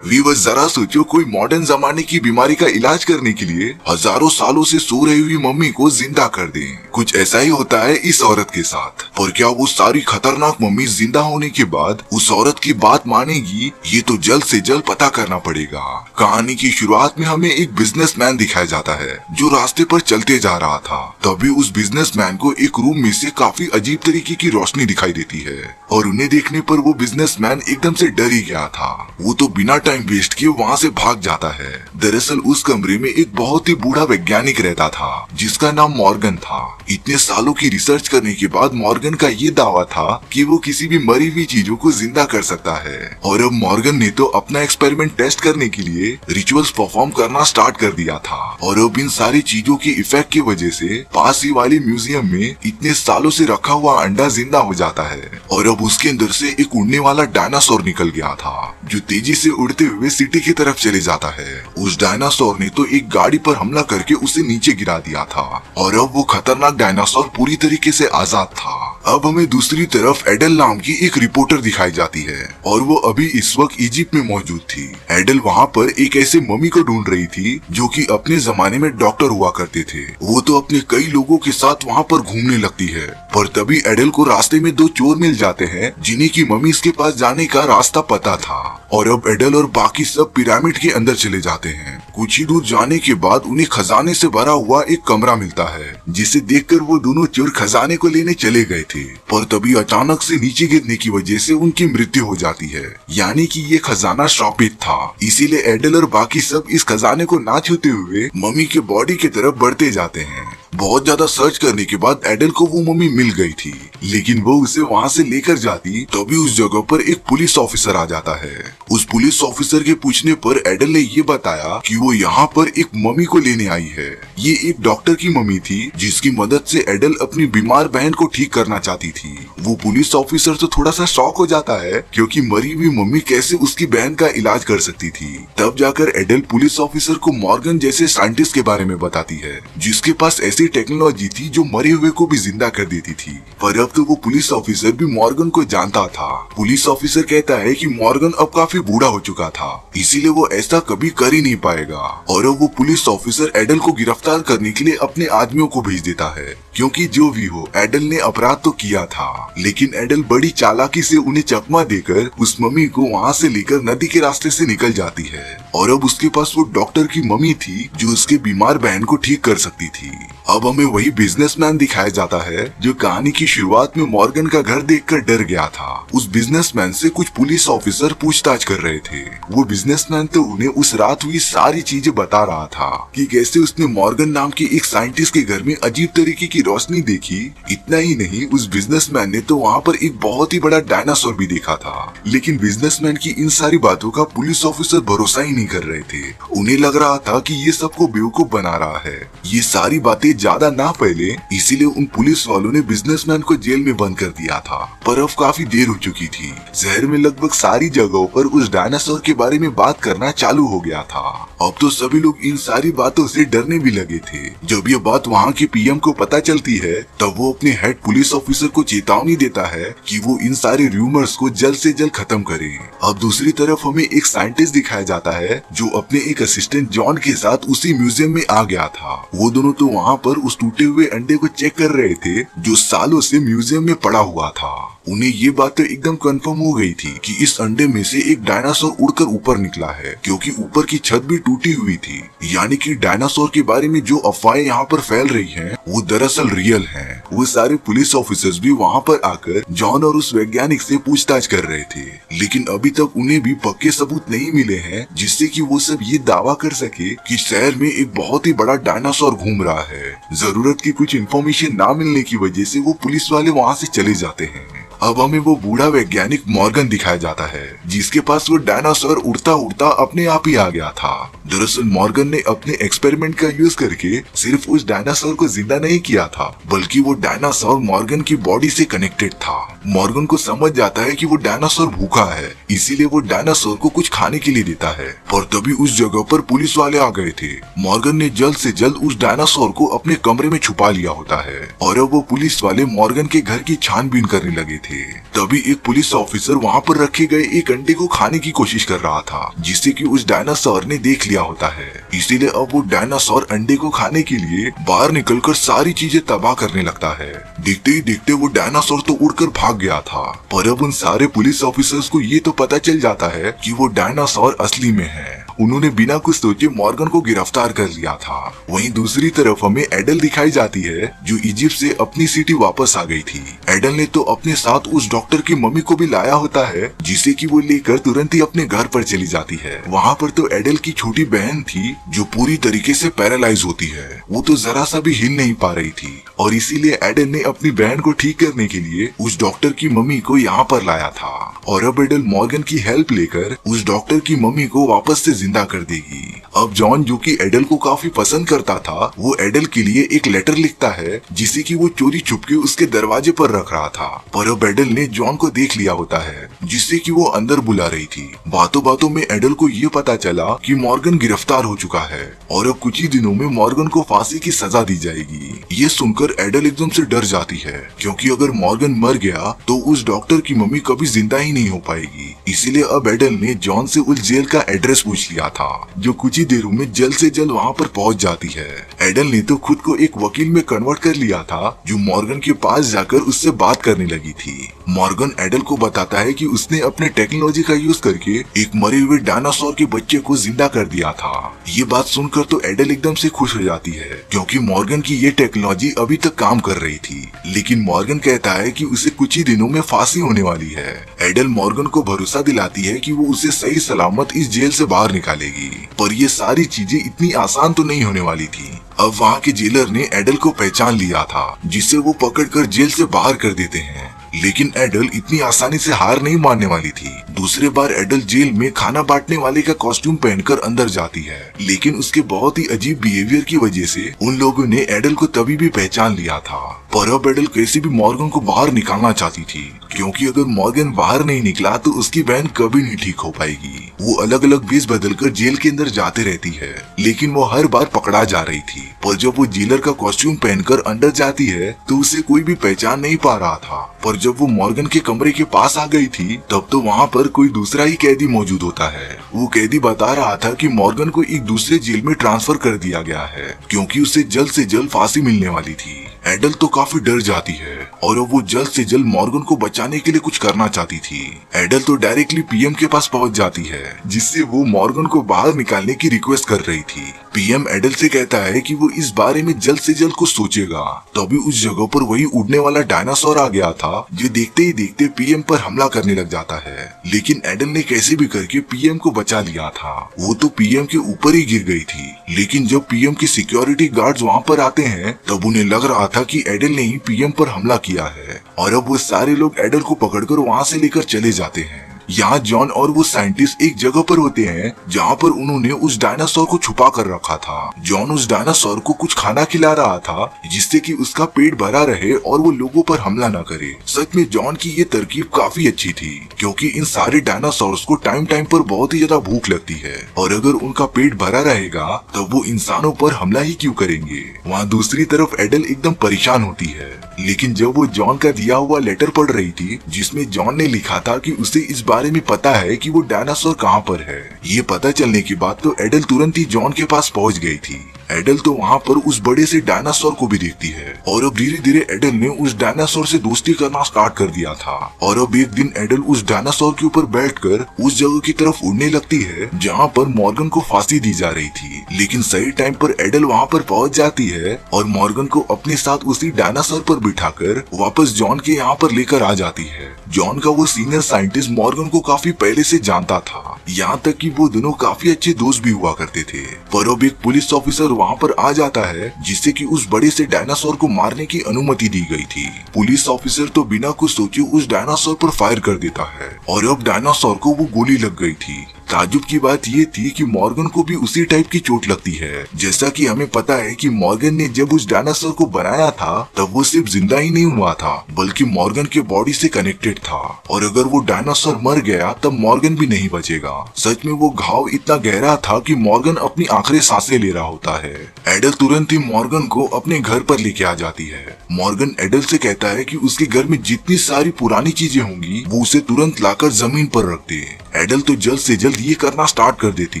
Viewers जरा सोचो, कोई मॉडर्न जमाने की बीमारी का इलाज करने के लिए हजारों सालों से सो रही हुई मम्मी को जिंदा कर दें। कुछ ऐसा ही होता है इस औरत के साथ। पर क्या वो सारी खतरनाक मम्मी जिंदा होने के बाद उस औरत की बात मानेगी? ये तो जल्द से जल्द पता करना पड़ेगा। कहानी की शुरुआत में हमें एक बिजनेसमैन दिखाया जाता है जो रास्ते पर चलते जा रहा था। तभी उस बिजनेसमैन को एक रूम में से काफी अजीब तरीके की रोशनी दिखाई देती है और उन्हें देखने पर वो बिजनेसमैन एकदम से डर ही गया था। वो तो बिना टाइम वेस्ट किए वहाँ से भाग जाता है। दरअसल उस कमरे में एक बहुत ही बूढ़ा वैज्ञानिक रहता था जिसका नाम मॉर्गन था। इतने सालों की रिसर्च करने के बाद मॉर्गन का ये दावा था कि वो किसी भी मरी हुई चीजों को जिंदा कर सकता है। और अब मॉर्गन ने तो अपना एक्सपेरिमेंट टेस्ट करने के लिए रिचुअल्स परफॉर्म करना स्टार्ट कर दिया था। और अब इन सारी चीजों के इफेक्ट की वजह से पास ही वाले म्यूजियम में इतने सालों से रखा हुआ अंडा जिंदा हो जाता है। और अब उसके अंदर से एक उड़ने वाला डायनासोर निकल गया था जो तेजी से उड़ते हुए सिटी की तरफ चले जाता है। उस डायनासोर ने तो एक गाड़ी पर हमला करके उसे नीचे गिरा दिया था और अब वो खतरनाक डायनासोर पूरी तरीके से आजाद था। अब हमें दूसरी तरफ एडल नाम की एक रिपोर्टर दिखाई जाती है और वो अभी इस वक्त इजिप्ट में मौजूद थी। एडल वहाँ पर एक ऐसे मम्मी को ढूंढ रही थी जो कि अपने जमाने में डॉक्टर हुआ करते थे। वो तो अपने कई लोगों के साथ वहाँ पर घूमने लगती है। पर तभी एडल को रास्ते में दो चोर मिल जाते हैं जिन्हें की मम्मी के पास जाने का रास्ता पता था। और अब एडल और बाकी सब पिरामिड के अंदर चले जाते हैं। कुछ ही दूर जाने के बाद उन्हें खजाने से भरा हुआ एक कमरा मिलता है जिसे देखकर वो दोनों चोर खजाने को लेने चले गए थे। पर तभी अचानक से नीचे गिरने की वजह से उनकी मृत्यु हो जाती है। यानी कि ये खजाना श्रापित था। इसीलिए एडल और बाकी सब इस खजाने को ना छूते हुए मम्मी के बॉडी की तरफ बढ़ते जाते हैं। बहुत ज्यादा सर्च करने के बाद एडल को वो मम्मी मिल गई थी, लेकिन वो उसे वहाँ से लेकर जाती तभी उस जगह पर एक पुलिस ऑफिसर आ जाता है। उस पुलिस ऑफिसर के पूछने पर एडल ने ये बताया कि वो यहाँ पर एक मम्मी को लेने आई है। ये एक डॉक्टर की मम्मी थी जिसकी मदद से एडल अपनी बीमार बहन को ठीक करना चाहती थी। वो पुलिस ऑफिसर तो थोड़ा सा शॉक हो जाता है क्योंकि मरी हुई मम्मी कैसे उसकी बहन का इलाज कर सकती थी। तब जाकर एडल पुलिस ऑफिसर को मॉर्गन जैसे साइंटिस्ट के बारे में बताती है जिसके पास ऐसी टेक्नोलॉजी थी जो मरे हुए को भी जिंदा कर देती थी। पर अब तो वो पुलिस ऑफिसर भी मॉर्गन को जानता था। पुलिस ऑफिसर कहता है कि मॉर्गन अब काफी बूढ़ा हो चुका था, इसीलिए वो ऐसा कभी कर ही नहीं पाएगा। और अब वो पुलिस ऑफिसर एडल को गिरफ्तार करने के लिए अपने आदमियों को भेज देता है क्योंकि जो भी हो एडल ने अपराध तो किया था। लेकिन एडल बड़ी चालाकी से उन्हें चकमा देकर उस मम्मी को वहाँ से लेकर नदी के रास्ते से निकल जाती है। और अब उसके पास वो डॉक्टर की मम्मी थी जो उसके बीमार बहन को ठीक कर सकती थी। अब हमें वही बिजनेसमैन दिखाया जाता है जो कहानी की शुरुआत में मॉर्गन का घर देखकर डर गया था। उस बिजनेसमैन से कुछ पुलिस ऑफिसर पूछताछ कर रहे थे। वो बिजनेसमैन तो उन्हें उस रात हुई सारी चीजें बता रहा था कि कैसे उसने मॉर्गन नाम के एक साइंटिस्ट के घर में अजीब तरीके की रोशनी देखी। इतना ही नहीं, उस बिजनेसमैन ने तो वहाँ पर एक बहुत ही बड़ा डायनासोर भी देखा था। लेकिन बिजनेसमैन की इन सारी बातों का पुलिस ऑफिसर भरोसा ही नहीं कर रहे थे। उन्हें लग रहा था कि ये सबको बेवकूफ बना रहा है। ये सारी बातें ज्यादा ना फैले इसीलिए उन पुलिस वालों ने बिजनेसमैन को जेल में बंद कर दिया था। पर अब काफी देर हो चुकी थी। शहर में लगभग सारी जगहों पर उस डायनासोर के बारे में बात करना चालू हो गया था। अब तो सभी लोग इन सारी बातों से डरने भी लगे थे। जब ये बात वहाँ के पीएम को पता चलती है तब वो अपने हेड पुलिस ऑफिसर को चेतावनी देता है कि वो इन सारे रूमर्स को जल्द से जल्द खत्म करे। अब दूसरी तरफ हमें एक साइंटिस्ट दिखाया जाता है जो अपने एक असिस्टेंट जॉन के साथ उसी म्यूजियम में आ गया था। वो दोनों तो वहाँ पर उस टूटे हुए अंडे को चेक कर रहे थे जो सालों से म्यूजियम में पड़ा हुआ था। उन्हें ये बात तो एकदम कंफर्म हो गई थी कि इस अंडे में से एक डायनासोर उड़कर ऊपर निकला है क्योंकि ऊपर की छत भी टूटी हुई थी। यानी कि डायनासोर के बारे में जो अफवाहें यहाँ पर फैल रही हैं, वो दरअसल रियल हैं। वो सारे पुलिस ऑफिसर्स भी वहाँ पर आकर जॉन और उस वैज्ञानिक से पूछताछ कर रहे थे, लेकिन अभी तक उन्हें भी पक्के सबूत नहीं मिले हैं जिससे कि वो सब ये दावा कर सके कि शहर में एक बहुत ही बड़ा डायनासोर घूम रहा है। जरूरत की कुछ इन्फॉर्मेशन ना मिलने की वजह से वो पुलिस वाले वहाँ से चले जाते हैं। अब हमें वो बूढ़ा वैज्ञानिक मॉर्गन दिखाया जाता है जिसके पास वो डायनासोर उड़ता उड़ता अपने आप ही आ गया था। दरअसल मॉर्गन ने अपने एक्सपेरिमेंट का यूज करके सिर्फ उस डायनासोर को जिंदा नहीं किया था बल्कि वो डायनासोर मॉर्गन की बॉडी से कनेक्टेड था। मॉर्गन को समझ जाता है कि वो डायनासोर भूखा है, इसीलिए वो डायनासोर को कुछ खाने के लिए देता है। और तभी उस जगह पर पुलिस वाले आ गए थे। मॉर्गन ने जल्द से जल्द उस डायनासोर को अपने कमरे में छुपा लिया होता है और अब वो पुलिस वाले मॉर्गन के घर की छानबीन करने लगे थे। थे। तभी एक पुलिस ऑफिसर वहाँ पर रखे गए एक अंडे को खाने की कोशिश कर रहा था, जिससे कि उस डायनासोर ने देख लिया होता है। इसीलिए अब वो डायनासोर अंडे को खाने के लिए बाहर निकलकर सारी चीजें तबाह करने लगता है। देखते ही देखते वो डायनासोर तो उड़कर भाग गया था, पर अब उन सारे पुलिस ऑफिसर्स को ये तो पता चल जाता है कि वो डायनासोर असली में है। उन्होंने बिना कुछ सोचे मॉर्गन को गिरफ्तार कर लिया था। वहीं दूसरी तरफ हमें एडल दिखाई जाती है, जो इजिप्ट से अपनी सिटी वापस आ गई थी। एडल ने तो अपने साथ उस डॉक्टर की मम्मी को भी लाया होता है, जिसे कि वो लेकर तुरंत ही अपने घर पर चली जाती है। वहाँ पर तो एडल की छोटी बहन थी, जो पूरी तरीके से पैरालाइज होती है। वो तो जरा सा भी हिल नहीं पा रही थी, और इसीलिए एडल ने अपनी बहन को ठीक करने के लिए उस डॉक्टर की मम्मी को यहाँ पर लाया था। और अब एडल मॉर्गन की हेल्प लेकर उस डॉक्टर की मम्मी को वापस से जिंदा कर देगी। अब जॉन, जो कि एडल को काफी पसंद करता था, वो एडल के लिए एक लेटर लिखता है, जिसे कि वो चोरी छुपके उसके दरवाजे पर रख रहा था। पर अब एडल ने जॉन को देख लिया होता है, जिससे कि वो अंदर बुला रही थी। बातों बातों में एडल को ये पता चला कि मॉर्गन गिरफ्तार हो चुका है और अब कुछ ही दिनों में मॉर्गन को फांसी की सजा दी जाएगी। ये सुनकर एडल एकदम से डर जाती है, क्योंकि अगर मॉर्गन मर गया तो उस डॉक्टर की मम्मी कभी जिंदा ही नहीं हो पाएगी। इसीलिए अब एडल ने जॉन से उस जेल का एड्रेस पूछ लिया था, जो कुछ ही देरों में जल्द से जल्द वहाँ पर पहुँच जाती है। एडल ने तो खुद को एक वकील में कन्वर्ट कर लिया था, जो मॉर्गन के पास जाकर उससे बात करने लगी थी। मॉर्गन एडल को बताता है कि उसने अपने टेक्नोलॉजी का यूज करके एक मरे हुए डायनासोर के बच्चे को जिंदा कर दिया था। ये बात सुनकर तो एडल एकदम से खुश हो जाती है, क्योंकि मॉर्गन की ये टेक्नोलॉजी अभी तक काम कर रही थी। लेकिन मॉर्गन कहता है कि उसे कुछ ही दिनों में फांसी होने वाली है। एडल मॉर्गन को भरोसा दिलाती है कि वो उसे सही सलामत इस जेल से बाहर निकालेगी, पर ये सारी चीजें इतनी आसान तो नहीं होने वाली थी। अब वहाँ के जेलर ने एडल को पहचान लिया था, जिसे वो पकड़कर जेल से बाहर कर देते हैं। लेकिन एडल इतनी आसानी से हार नहीं मानने वाली थी। दूसरे बार एडल जेल में खाना बांटने वाले का कॉस्ट्यूम पहनकर अंदर जाती है, लेकिन उसके बहुत ही अजीब बिहेवियर की वजह से उन लोगों ने एडल को तभी भी पहचान लिया था। पर अब एडल कैसे भी मॉर्गन को बाहर निकालना चाहती थी, क्योंकि अगर मॉर्गन बाहर नहीं निकला तो उसकी बहन कभी नहीं ठीक हो पाएगी। वो अलग अलग भेष बदलकर जेल के अंदर जाते रहती है, लेकिन वो हर बार पकड़ा जा रही थी। पर जब वो जेलर का कॉस्ट्यूम पहनकर अंदर जाती है तो उसे कोई भी पहचान नहीं पा रहा था। पर जब वो मॉर्गन के कमरे के पास आ गई थी, तब तो वहाँ पर कोई दूसरा ही कैदी मौजूद होता है। वो कैदी बता रहा था कि मॉर्गन को एक दूसरे जेल में ट्रांसफर कर दिया गया है, क्योंकि उसे जल्द से जल्द फांसी मिलने वाली थी। एडल तो काफी डर जाती है और अब वो जल्द से जल्द मॉर्गन को बचाने के लिए कुछ करना चाहती थी। एडल तो डायरेक्टली पीएम के पास पहुंच जाती है, जिससे वो मॉर्गन को बाहर निकालने की रिक्वेस्ट कर रही थी। पीएम एडल से कहता है कि वो इस बारे में जल्द से जल्द कुछ सोचेगा। तभी उस जगह पर वही उड़ने वाला डायनासोर आ गया था, जो देखते ही देखते पीएम पर हमला करने लग जाता है। लेकिन एडल ने कैसे भी करके पीएम को बचा लिया था। वो तो पीएम के ऊपर ही गिर गई थी। लेकिन जब पीएम के सिक्योरिटी गार्ड्स वहाँ पर आते हैं, तब उन्हें लग रहा था कि एडल ने ही पीएम पर हमला किया है, और अब वो सारे लोग एडल को पकड़कर वहाँ से लेकर चले जाते हैं। यहाँ जॉन और वो साइंटिस्ट एक जगह पर होते हैं, जहाँ पर उन्होंने उस डायनासोर को छुपा कर रखा था। जॉन उस डायनासोर को कुछ खाना खिला रहा था, जिससे कि उसका पेट भरा रहे और वो लोगों पर हमला न करे। सच में जॉन की ये तरकीब काफी अच्छी थी, क्योंकि इन सारे डायनासोर्स को टाइम टाइम पर बहुत ही ज्यादा भूख लगती है, और अगर उनका पेट भरा रहेगा तब वो इंसानों पर हमला ही क्यों करेंगे। वहाँ दूसरी तरफ एडल एकदम परेशान होती है। लेकिन जब वो जॉन का दिया हुआ लेटर पढ़ रही थी, जिसमें जॉन ने लिखा था कि उसे इस बारे में पता है कि वो डायनासोर कहाँ पर है, ये पता चलने के बाद तो एडल तुरंत ही जॉन के पास पहुँच गई थी। एडल तो वहाँ पर उस बड़े से डायनासोर को भी देखती है, और अब धीरे धीरे एडल ने उस डायनासोर से दोस्ती करना स्टार्ट कर दिया था। और अब एक दिन एडल उस डायनासोर के ऊपर बैठकर उस जगह की तरफ उड़ने लगती है, जहाँ पर मॉर्गन को फांसी दी जा रही थी। लेकिन सही टाइम पर एडल वहाँ पर पहुँच जाती है और मॉर्गन को अपने साथ उसी डायनासोर पर बिठाकर वापस जॉन के यहाँ पर लेकर आ जाती है। जॉन का वो सीनियर साइंटिस्ट मॉर्गन को काफी पहले से जानता था, यहाँ तक कि वो दोनों काफी अच्छे दोस्त भी हुआ करते थे। पर अब एक पुलिस ऑफिसर वहाँ पर आ जाता है, जिससे कि उस बड़े से डायनासोर को मारने की अनुमति दी गई थी। पुलिस ऑफिसर तो बिना कुछ सोचे उस डायनासोर पर फायर कर देता है, और अब डायनासोर को वो गोली लग गई थी। ताजुब की बात ये थी कि मॉर्गन को भी उसी टाइप की चोट लगती है। जैसा कि हमें पता है कि मॉर्गन ने जब उस डायनासोर को बनाया था तब वो सिर्फ जिंदा ही नहीं हुआ था बल्कि मॉर्गन के बॉडी से कनेक्टेड था, और अगर वो डायनासोर मर गया तब मॉर्गन भी नहीं बचेगा। सच में वो घाव इतना गहरा था कि मॉर्गन अपनी आखिरी सांसें ले रहा होता है। एडल तुरंत ही मॉर्गन को अपने घर पर लेके आ जाती है। मॉर्गन एडल से कहता है कि उसके घर में जितनी सारी पुरानी चीजें होंगी वो उसे तुरंत लाकर जमीन पर रख दे। एडल तो जल्द से जल्द ये करना स्टार्ट कर देती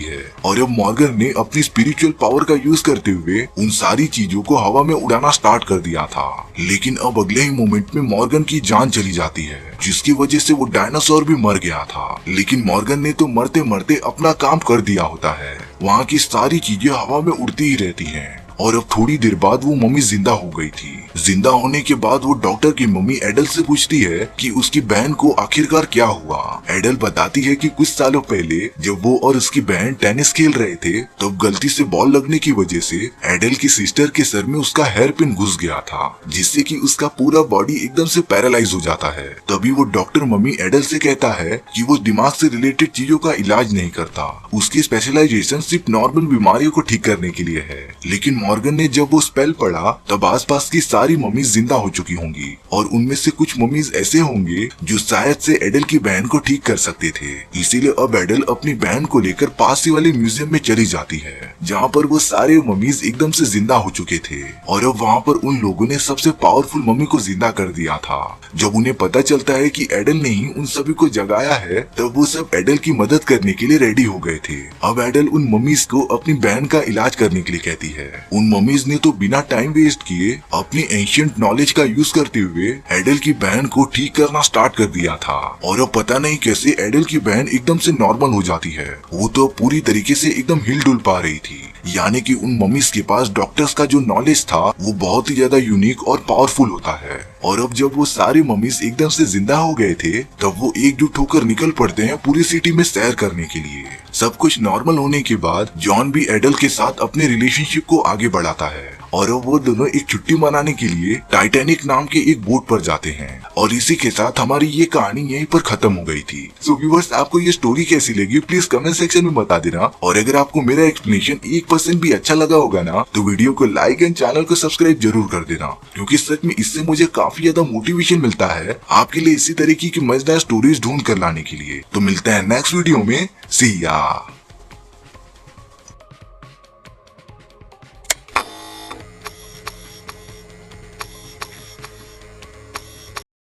है और अब मॉर्गन ने अपनी स्पिरिचुअल पावर का यूज करते हुए उन सारी चीजों को हवा में उड़ाना स्टार्ट कर दिया था। लेकिन अब अगले ही मोमेंट में मॉर्गन की जान चली जाती है, जिसकी वजह से वो डायनासोर भी मर गया था। लेकिन मॉर्गन ने तो मरते मरते अपना काम कर दिया होता है। वहाँ की सारी चीजें हवा में उड़ती ही रहती हैं। और अब थोड़ी देर बाद वो मम्मी जिंदा हो गई थी। जिंदा होने के बाद वो डॉक्टर की मम्मी एडल से पूछती है कि उसकी बहन को आखिरकार क्या हुआ। एडल बताती है कि कुछ सालों पहले जब वो और उसकी बहन टेनिस खेल रहे थे तब गलती से बॉल लगने की वजह से एडल की सिस्टर के सर में उसका हेयर पिन घुस गया था, जिससे कि उसका पूरा बॉडी एकदम से पैरालाइज हो जाता है। तभी वो डॉक्टर मम्मी एडल से कहता है कि वो दिमाग से रिलेटेड चीजों का इलाज नहीं करता, उसकी स्पेशलाइजेशन सिर्फ नॉर्मल बीमारियों को ठीक करने के लिए है। लेकिन मॉर्गन ने जब वो स्पेल पढ़ा तब आसपास की सारी मम्मी जिंदा हो चुकी होंगी और उनमें से कुछ मम्मीज ऐसे होंगे जो शायद से एडल की बहन को ठीक कर सकते थे। इसीलिए अब एडल अपनी बहन को लेकर पास ही वाले म्यूजियम में चली जाती है, जहाँ पर वो सारे मम्मीज एकदम से जिंदा हो चुके थे। और अब वहाँ पर उन लोगों ने सबसे पावरफुल मम्मी को जिंदा कर दिया था। जब उन्हें पता चलता है कि एडल ने ही उन सभी को जगाया है तब वो सब एडल की मदद करने के लिए रेडी हो गए थे। अब एडल उन मम्मीज को अपनी बहन का इलाज करने के लिए कहती है। उन मम्मीज ने तो बिना टाइम वेस्ट किए अपनी एंशिएंट नॉलेज का यूज करते हुए एडल की बहन को ठीक करना स्टार्ट कर दिया था। और अब पता नहीं कैसे एडल की बहन एकदम से नॉर्मल हो जाती है। वो तो पूरी तरीके से एकदम हिल डुल पा रही थी, यानी कि उन मम्मीज के पास डॉक्टर्स का जो नॉलेज था वो बहुत ही ज्यादा यूनिक और पावरफुल होता है। और अब जब वो सारे मम्मीज एकदम से जिंदा हो गए थे तब वो एकजुट होकर निकल पड़ते हैं पूरी सिटी में सैर करने के लिए। सब कुछ नॉर्मल होने के बाद जॉन भी एडल के साथ अपने रिलेशनशिप को आगे बढ़ाता है और अब वो दोनों एक छुट्टी मनाने के लिए टाइटैनिक नाम के एक बोट पर जाते हैं। और इसी के साथ हमारी ये कहानी यहीं पर खत्म हो गई थी। सो व्यूअर्स, आपको ये स्टोरी कैसी लगी प्लीज कमेंट सेक्शन में बता देना। और अगर आपको मेरा एक्सप्लेनेशन 1% भी अच्छा लगा होगा ना तो वीडियो को लाइक एंड चैनल को सब्सक्राइब जरूर कर देना, क्योंकि सच में इससे मुझे काफी ज्यादा मोटिवेशन मिलता है आपके लिए इसी तरीके की मजेदार स्टोरीज ढूंढ कर लाने के लिए। तो मिलते हैं नेक्स्ट वीडियो में। सी या।